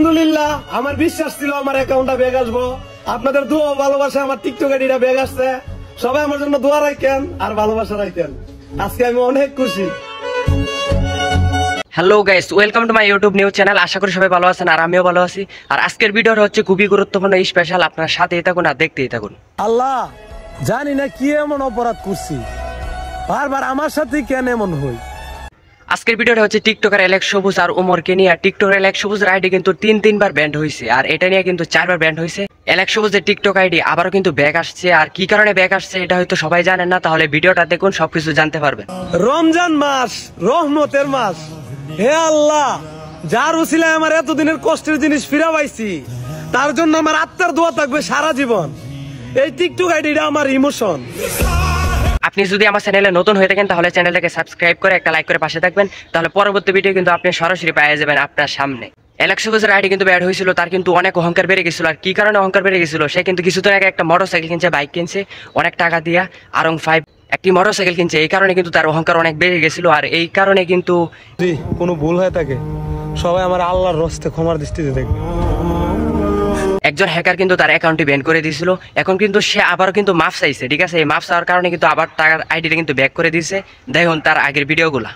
আলহামদুলিল্লাহ, আমার বিশ্বাস ছিল আমার অ্যাকাউন্টটা ব্যাগ আসবো। আপনাদের দোয়া ভালোবাসা আমার টিকটক আইডিটা ব্যাগ আসছে। সবাই আমার জন্য দোয়া রাখেন আর ভালোবাসা রাখেন। আজকে আমি অনেক খুশি। Hello guys, welcome to my YouTube news channel. আশা করি সবাই ভালো আছেন আর আমিও ভালো আছি। আর আজকের ভিডিওটা হচ্ছে খুবই গুরুত্বপূর্ণ, স্পেশাল। আপনার সাথেই থাকুন আর দেখতেই থাকুন। আল্লাহ, জানি না কি এমন অপরাধ করছি, বারবার আমার সাথে কেন এমন হই। আজকের ভিডিওটা হচ্ছে টিকটকার এলেক্স সবুজ আর ওমরকে নিয়ে। টিকটকের এলেক্স সবুজের আইডি কিন্তু তিনবার ব্যান্ড হয়েছে, আর এটা নিয়ে কিন্তু 4বার ব্যান্ড হয়েছে। এলেক্স সবুজের টিকটক আইডি আবারও কিন্তু ব্যাক আসছে, আর কি কারণে ব্যাক আসছে এটা হয়তো সবাই জানেন না। তাহলে ভিডিওটা দেখুন, সবকিছু জানতে পারবেন। রমজান মাস, রহমতের মাস। হে আল্লাহ, যার উসিলায় আমার এতদিনের কষ্টের জিনিস ফিরা পাইছি, তার জন্য আমার আত্মার দোয়া থাকবে সারা জীবন। এই টিকটক আইডিটা আমার ইমোশন। আপনি যদি আমার চ্যানেলে নতুন হয়ে থাকেন তাহলে চ্যানেলটাকে সাবস্ক্রাইব করে একটা লাইক করে পাশে থাকবেন, তাহলে পরবর্তী ভিডিও কিন্তু আপনি সরাসরি পেয়ে যাবেন আপনার সামনে। এলেক্স সবুজের আইডি কিন্তু ব্যাড হয়েছিল, তার কিন্তু অনেক অহংকার বেড়ে গেছিল। আর কি কারণে অহংকার বেড়ে গেছিল, সে কিন্তু কিছুদিন আগে একটা মোটরসাইকেল কিনছে, বাইক কিনছে অনেক টাকা দিয়া, আরং 5 একটি মোটরসাইকেল কিনছে। এই কারণে কিন্তু তার অহংকার অনেক বেড়ে গেছিল। আর এই কারণে কিন্তু যদি কোনো ভুল হয়ে থাকে, সবাই আমার আল্লাহর রস্তে ক্ষমার দৃষ্টিতে দেখবে। একজন হ্যাকার কিন্তু তার অ্যাকাউন্টটি ব্যান করে দিয়েছিল। এখন কিন্তু সে আবার কিন্তু মাফ চাইছে, ঠিক আছে? এই মাফ চাওয়ার কারণে কিন্তু আবার তার আইডিটা কিন্তু ব্যাক করে দিয়েছে। দেখুন তার আগের ভিডিওগুলা।